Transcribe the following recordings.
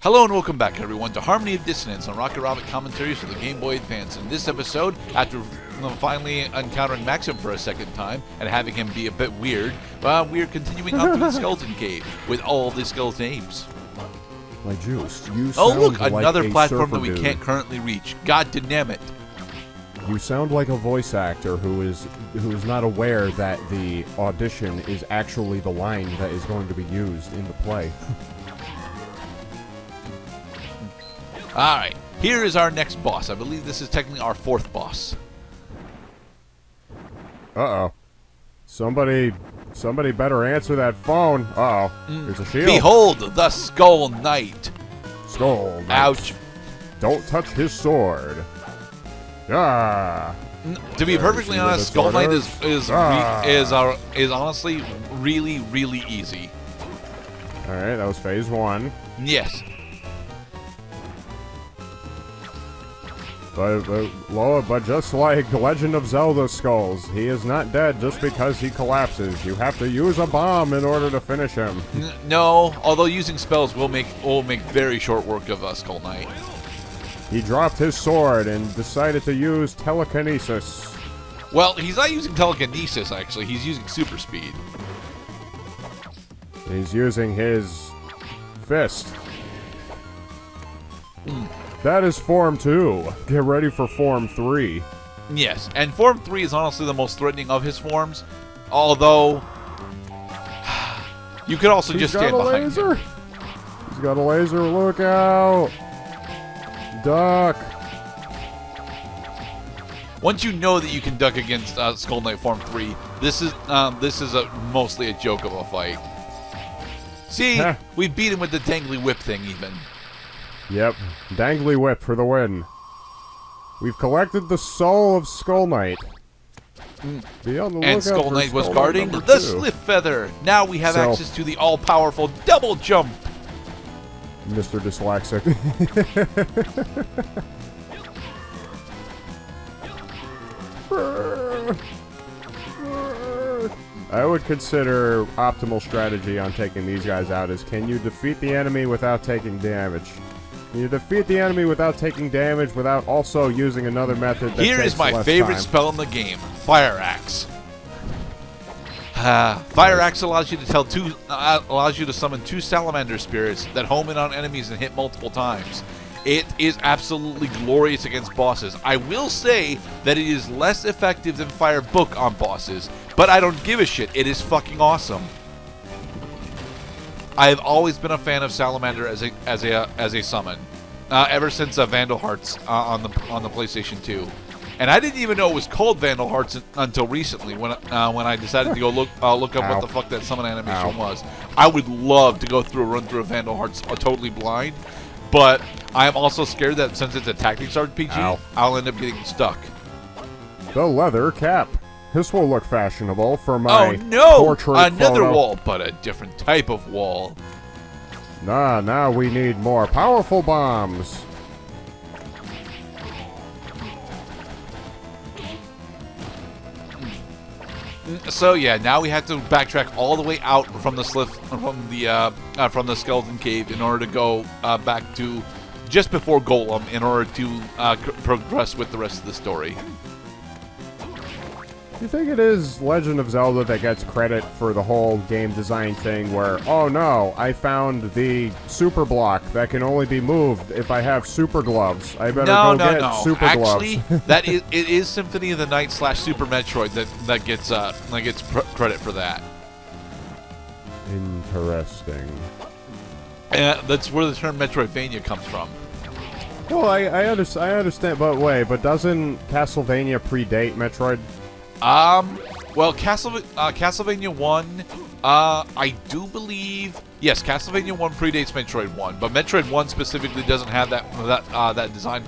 Hello and welcome back, everyone, to Harmony of Dissonance on Rocket Robot Commentaries for the Game Boy Advance. In this episode, after finally encountering Maxim for a second time and having him be a bit weird, we're continuing on through the Skeleton Cave with all the skeleton apes. My juice, you Oh sound look, like another a platform that surfer we dude. can't currently reach. God damn it. You sound like a voice actor who is not aware that the audition is actually the line that is going to be used in the play. Alright, here is our next boss. I believe this is technically our fourth boss. Uh-oh. Somebody better answer that phone. Uh-oh. There's a shield. Behold, the Skull Knight. Skull Knight. Ouch. Don't touch his sword. Ah. To be perfectly honest, Skull Knight is honestly really, really easy. Alright, that was phase one. Yes. But just like Legend of Zelda Skulls, he is not dead just because he collapses. You have to use a bomb in order to finish him. No, although using spells will make very short work of Skull Knight. He dropped his sword and decided to use telekinesis. Well, he's not using telekinesis, actually. He's using super speed. He's using his fist. That is Form 2. Get ready for Form 3. Yes, and Form 3 is honestly the most threatening of his forms, although you could also just stand behind him. He's got a laser. Look out! Duck. Once you know that you can duck against Skull Knight Form 3, this is mostly a joke of a fight. See, we beat him with the dangly whip thing even. Yep, dangly whip for the win. We've collected the soul of Skull Knight. Be on the And lookout Skull for Knight was Skull guarding Knight the #2. Sylph Feather. Now we have So- access to the all-powerful double jump. Mr. Dyslexic. I would consider optimal strategy on taking these guys out is, can you defeat the enemy without taking damage? Can you defeat the enemy without taking damage without also using another method that Here takes is my less favorite time? spell in the game, Fire Axe. Fire Axe allows you to summon two salamander spirits that home in on enemies and hit multiple times. It is absolutely glorious against bosses. I will say that it is less effective than Fire Book on bosses, but I don't give a shit. It is fucking awesome. I have always been a fan of Salamander as a summon, ever since Vandal Hearts on the PlayStation 2. And I didn't even know it was called Vandal Hearts until recently when I decided to go look up what the fuck that summon animation was. I would love to go run through a Vandal Hearts totally blind, but I am also scared that since it's a tactics RPG, I'll end up getting stuck. The leather cap. This will look fashionable for my portrait Another photo. wall, but a different type of wall. Now we need more powerful bombs. So yeah, now we have to backtrack all the way out from the skeleton cave in order to go back to just before Golem in order to progress with the rest of the story. Do you think it is Legend of Zelda that gets credit for the whole game design thing where, oh no, I found the super block that can only be moved if I have super gloves. I better go get super gloves. Actually, it is Symphony of the Night / Super Metroid that gets credit for that. Interesting. That's where the term Metroidvania comes from. Well, I understand, but doesn't Castlevania predate Metroid? Well, Castlevania 1, I do believe, yes, Castlevania 1 predates Metroid 1, but Metroid 1 specifically doesn't have that design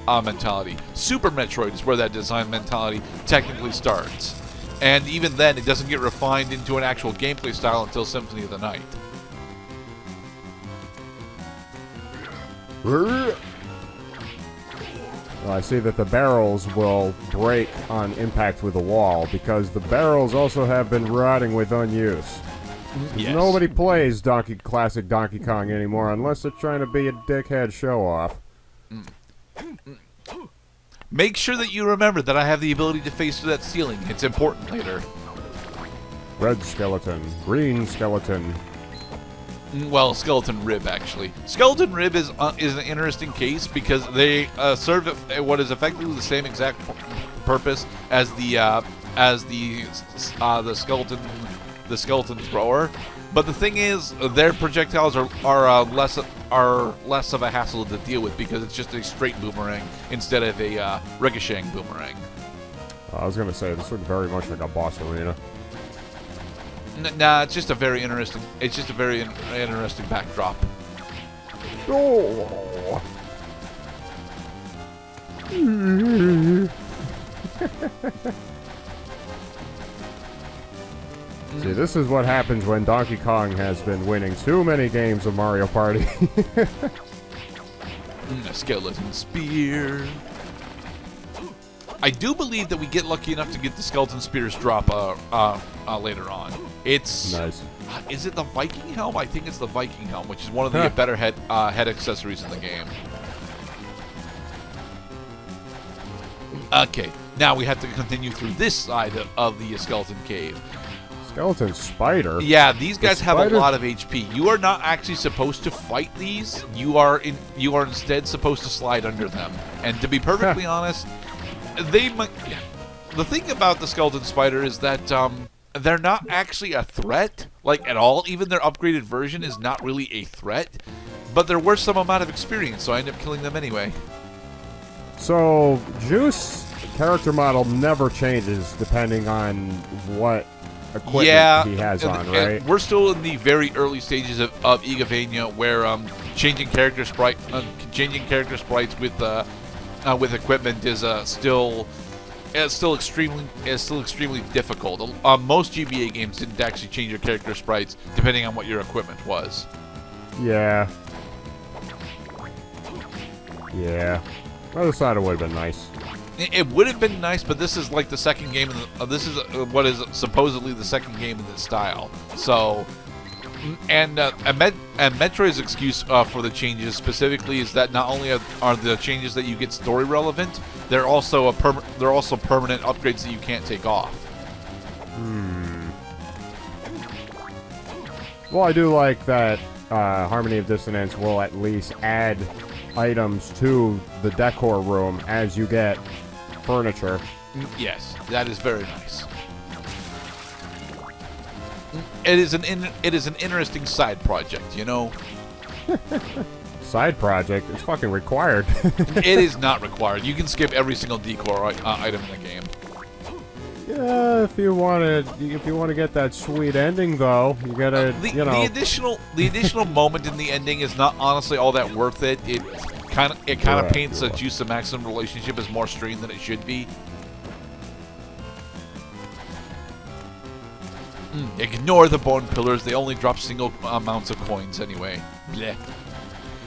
mentality. Super Metroid is where that design mentality technically starts, and even then, it doesn't get refined into an actual gameplay style until Symphony of the Night. Well, I see that the barrels will break on impact with the wall, because the barrels also have been rotting with unuse. Yes. Nobody plays classic Donkey Kong anymore unless they're trying to be a dickhead show-off. Make sure that you remember that I have the ability to phase through that ceiling. It's important later. Red skeleton, green skeleton. Well, skeleton rib actually. Skeleton rib is an interesting case because they serve what is effectively the same exact purpose as the skeleton thrower. But the thing is, their projectiles are less of a hassle to deal with because it's just a straight boomerang instead of a ricocheting boomerang. I was gonna say this looked very much like a boss arena. Nah, it's just a very interesting. It's just a very interesting backdrop. Oh. See, this is what happens when Donkey Kong has been winning too many games of Mario Party. A skeleton spear. I do believe that we get lucky enough to get the skeleton spears drop later on. It's nice. Is it the Viking helm? I think it's the Viking helm, which is one of the better head accessories in the game. Okay, now we have to continue through this side of the skeleton cave. Skeleton spider? Yeah, these guys have a lot of HP. You are not actually supposed to fight these. You are instead supposed to slide under them. And to be perfectly honest, the thing about the skeleton spider is that they're not actually a threat, like at all. Even their upgraded version is not really a threat. But they're worth some amount of experience, so I end up killing them anyway. So, Juice character model never changes depending on what equipment he has on, right? And we're still in the very early stages of Igavania, where changing character sprites with equipment is still extremely difficult. Most GBA games didn't actually change your character sprites depending on what your equipment was. Yeah. Yeah. Other side would have been nice. It would have been nice, but this is like the second game. This is what is supposedly the second game in this style. So, and Metroid's excuse for the changes specifically is that not only are the changes that you get story relevant, they're also permanent upgrades that you can't take off. Well, I do like that Harmony of Dissonance will at least add items to the decor room as you get furniture. Yes, that is very nice. It is an interesting side project, you know. Side project? It's fucking required. It is not required. You can skip every single decor item in the game. Yeah, if you want to get that sweet ending, though, you gotta, the additional moment in the ending is not honestly all that worth it. It kind of paints the Juice and Maxim relationship as more strained than it should be. Ignore the bone pillars. They only drop single amounts of coins anyway. Blech.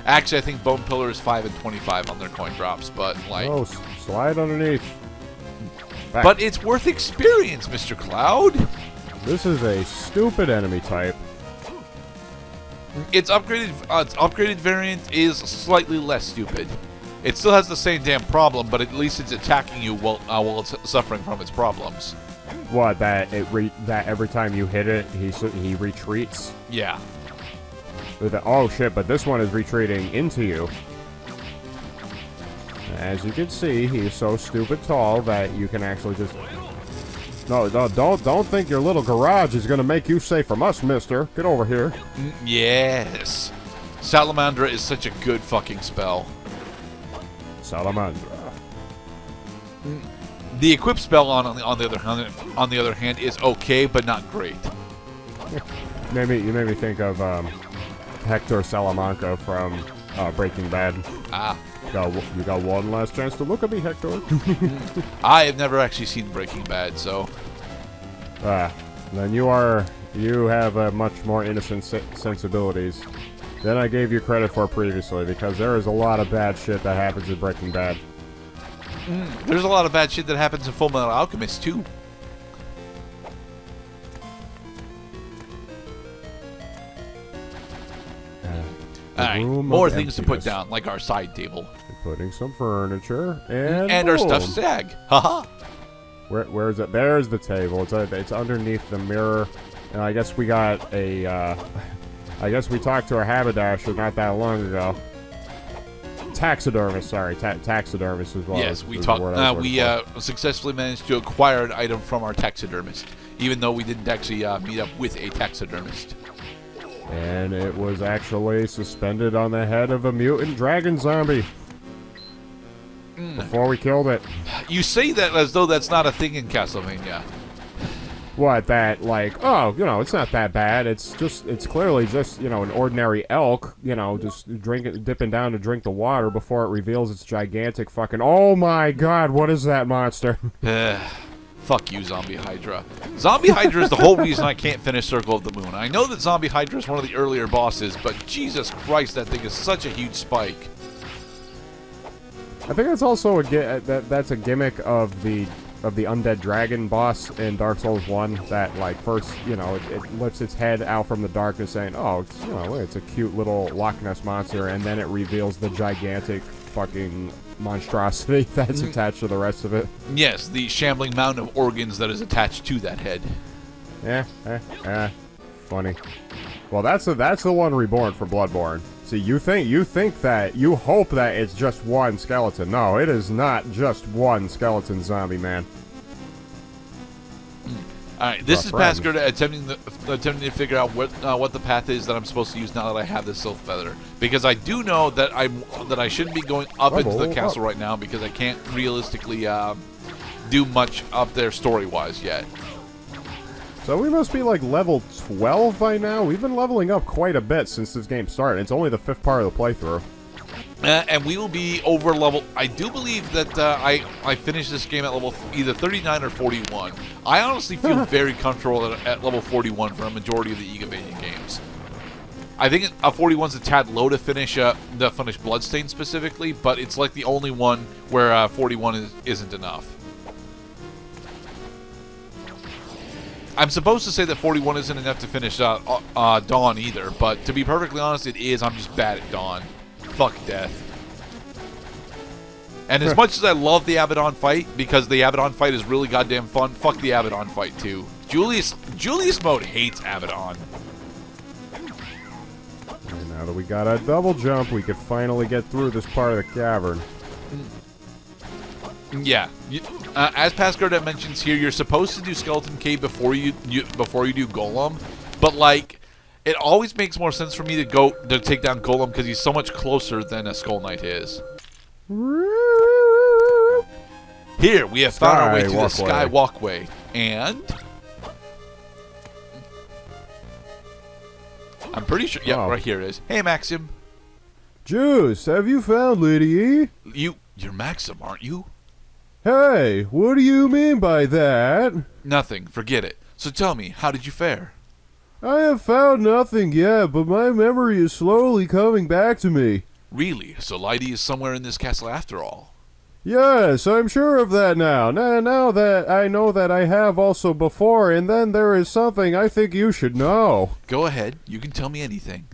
Actually, I think bone pillar is 5 and 25 on their coin drops, but like. Oh, slide underneath. Back. But it's worth experience, Mr. Cloud. This is a stupid enemy type. Its upgraded variant is slightly less stupid. It still has the same damn problem, but at least it's attacking you while it's suffering from its problems. What, that every time you hit it, he retreats? Yeah. Oh shit, but this one is retreating into you. As you can see, he's so stupid tall that you can actually just... No, don't think your little garage is gonna make you safe from us, mister. Get over here. Yes. Salamandra is such a good fucking spell. Salamandra. The equip spell on the other hand is okay, but not great. You made me think of Hector Salamanca from Breaking Bad. Ah. You got one last chance to look at me, Hector. I have never actually seen Breaking Bad, so. Then you have much more innocent sensibilities than I gave you credit for previously, because there is a lot of bad shit that happens in Breaking Bad. There's a lot of bad shit that happens in Fullmetal Alchemist too. All right, more things to put down, like our side table. Putting some furniture and our stuffed stag. Haha. Where is it? There's the table. It's underneath the mirror. And I guess we got a. I guess we talked to a haberdasher not that long ago. Taxidermist, sorry, taxidermist as well. Yes, we talked. We successfully managed to acquire an item from our taxidermist, even though we didn't actually meet up with a taxidermist. And it was actually suspended on the head of a mutant dragon zombie. Before we killed it. You say that as though that's not a thing in Castlevania. What, that, like, oh, it's not that bad. It's clearly just, an ordinary elk, just dipping down to drink the water before it reveals its gigantic fucking, oh my god, what is that monster? Fuck you, Zombie Hydra. Zombie Hydra is the whole reason I can't finish Circle of the Moon. I know that Zombie Hydra is one of the earlier bosses, but Jesus Christ, that thing is such a huge spike. I think that's also that's a gimmick of the undead dragon boss in Dark Souls 1 that, like, first, it lifts its head out from the darkness saying, oh, it's a cute little Loch Ness monster, and then it reveals the gigantic fucking monstrosity that's attached to the rest of it. Yes, the shambling mountain of organs that is attached to that head. Funny. Well, that's the one reborn for Bloodborne. See, you hope that it's just one skeleton. No, it is not just one skeleton zombie, man. Alright, this is Pascal attempting to figure out what the path is that I'm supposed to use now that I have this Sylph feather. Because I do know that I shouldn't be going up into the castle right now because I can't realistically do much up there story-wise yet. So we must be like level 12 by now. We've been leveling up quite a bit since this game started. It's only the 5th part of the playthrough. And we will be over level. I do believe that I finished this game at level either 39 or 41. I honestly feel very comfortable at level 41 for a majority of the Igavania games. I think 41's a tad low to finish Bloodstain specifically, but it's like the only one where 41 isn't enough. I'm supposed to say that 41 isn't enough to finish Dawn either, but to be perfectly honest, it is. I'm just bad at Dawn. Fuck death. And as much as I love the Abaddon fight, because the Abaddon fight is really goddamn fun, fuck the Abaddon fight too. Julius Mode hates Abaddon. And now that we got a double jump, we could finally get through this part of the cavern. Yeah, as Pascal mentions here, you're supposed to do Skeleton Cave before you do Golem, but like, it always makes more sense for me to take down Golem because he's so much closer than a Skull Knight is. Here we have found our way to the Sky Walkway, and I'm pretty sure. Yeah, right here it is. Hey, Maxim. Juice, have you found Lady E? You're Maxim, aren't you? Hey, what do you mean by that? Nothing. Forget it. So tell me, how did you fare? I have found nothing yet, but my memory is slowly coming back to me. Really? So Lady is somewhere in this castle after all? Yes, I'm sure of that now. Now that I know that I have also before, and then there is something I think you should know. Go ahead. You can tell me anything.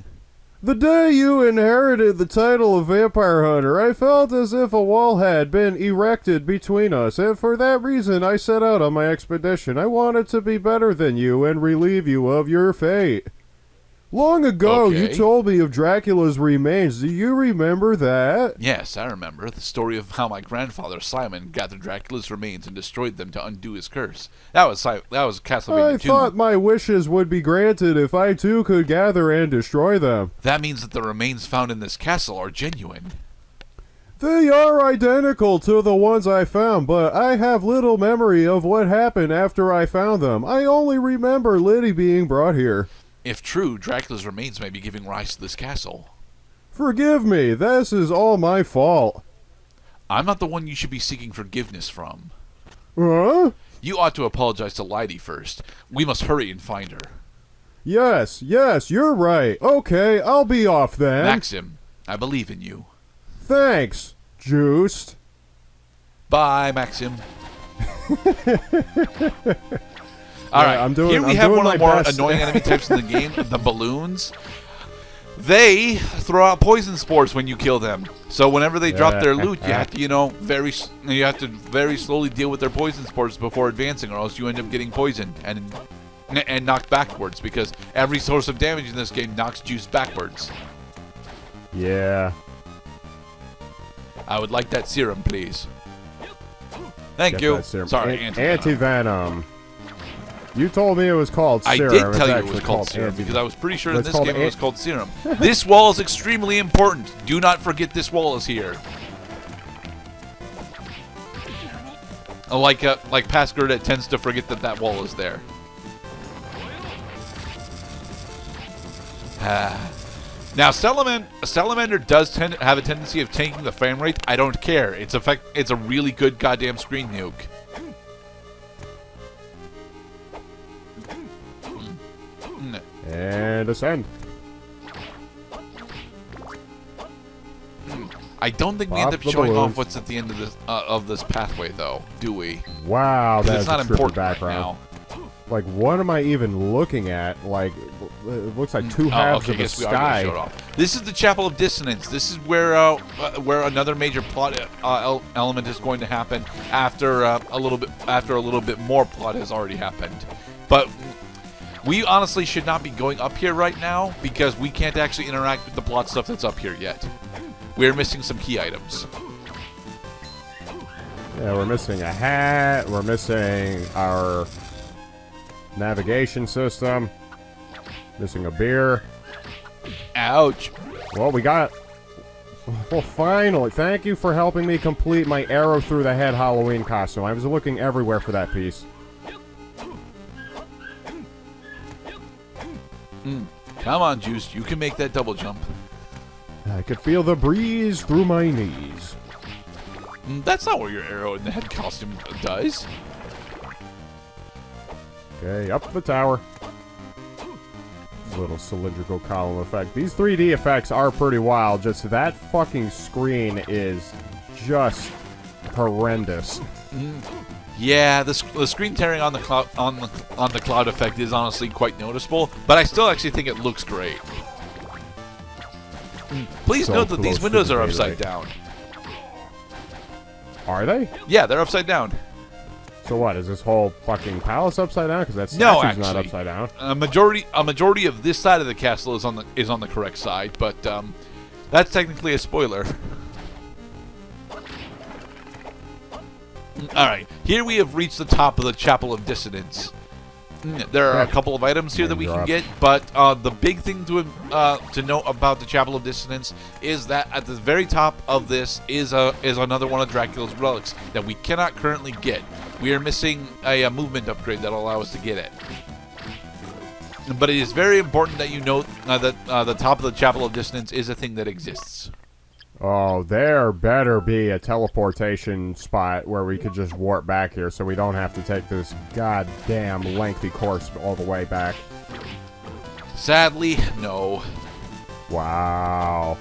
The day you inherited the title of Vampire Hunter, I felt as if a wall had been erected between us, and for that reason I set out on my expedition. I wanted to be better than you and relieve you of your fate. Long ago, you told me of Dracula's remains. Do you remember that? Yes, I remember. The story of how my grandfather, Simon, gathered Dracula's remains and destroyed them to undo his curse. That was Castlevania 2. I thought my wishes would be granted if I too could gather and destroy them. That means that the remains found in this castle are genuine. They are identical to the ones I found, but I have little memory of what happened after I found them. I only remember Liddy being brought here. If true, Dracula's remains may be giving rise to this castle. Forgive me, this is all my fault. I'm not the one you should be seeking forgiveness from. Huh? You ought to apologize to Lady first. We must hurry and find her. Yes, you're right. Okay, I'll be off then. Maxim, I believe in you. Thanks, Juiced. Bye, Maxim. All right, here we have one of the more annoying enemy types in the game, the balloons. They throw out poison spores when you kill them. So whenever they drop their loot, you have to, you know, very slowly deal with their poison spores before advancing, or else you end up getting poisoned and knocked backwards, because every source of damage in this game knocks juice backwards. Yeah. I would like that serum, please. Thank you. Sorry, anti-venom. You told me it was called serum. I did tell you it was called serum because I was pretty sure in this game it was called serum. This wall is extremely important. Do not forget this wall is here. Like past Gurdet tends to forget that wall is there. Now, Salamander does have a tendency of tanking the frame rate. I don't care. It's a really good goddamn screen nuke. And ascend. I don't think we end up showing off what's at the end of this pathway, though, do we? Wow, that's not important background. Right now. Like, what am I even looking at? Like, it looks like two halves of the sky. This is the Chapel of Dissonance. This is where another major plot element is going to happen after a little bit more plot has already happened. But we honestly should not be going up here right now because we can't actually interact with the plot stuff that's up here yet. We're missing some key items. Yeah, we're missing a hat. We're missing our navigation system. Missing a beer. Ouch. Well, we got... Well, finally. Thank you for helping me complete my arrow through the head Halloween costume. I was looking everywhere for that piece. Come on, Juice. You can make that double jump. I could feel the breeze through my knees. That's not what your arrow in the head costume does. Okay, up the tower. Little cylindrical column effect. These 3D effects are pretty wild. Just that fucking screen is just horrendous. Yeah, the screen tearing on the cloud effect is honestly quite noticeable, but I still actually think it looks great. Please note that these windows are upside down. Are they? Yeah, they're upside down. So what, is this whole fucking palace upside down? Because that statue's not upside down. A majority of this side of the castle is on the correct side, but that's technically a spoiler. Alright, here we have reached the top of the Chapel of Dissonance. There are a couple of items here that we can get, but the big thing to note about the Chapel of Dissonance is that at the very top of this is another one of Dracula's relics that we cannot currently get. We are missing a movement upgrade that will allow us to get it. But it is very important that you note that the top of the Chapel of Dissonance is a thing that exists. Oh, there better be a teleportation spot where we could just warp back here so we don't have to take this goddamn lengthy course all the way back. Sadly, no. Wow.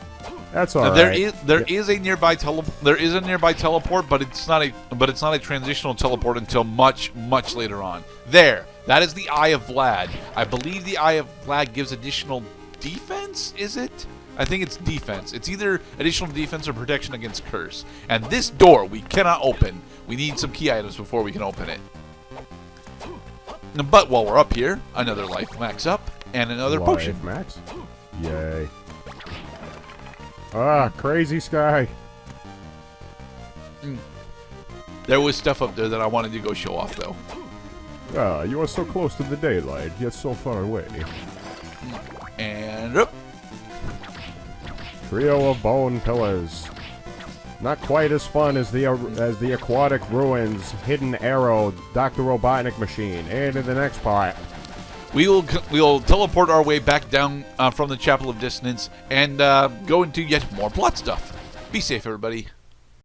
That's all right. There is a nearby teleport, but it's not a transitional teleport until much later on. There. That is the Eye of Vlad. I believe the Eye of Vlad gives additional defense, is it? I think it's defense. It's either additional defense or protection against curse. And this door we cannot open. We need some key items before we can open it. But while we're up here, another life max up and another potion. Max? Yay. Ah, crazy sky. There was stuff up there that I wanted to go show off, though. Ah, you are so close to the daylight, yet so far away. And up. Trio of bone pillars. Not quite as fun as the aquatic ruins, hidden arrow, Dr. Robotnik machine. And in the next part, we will teleport our way back down from the Chapel of Dissonance and go into yet more plot stuff. Be safe, everybody.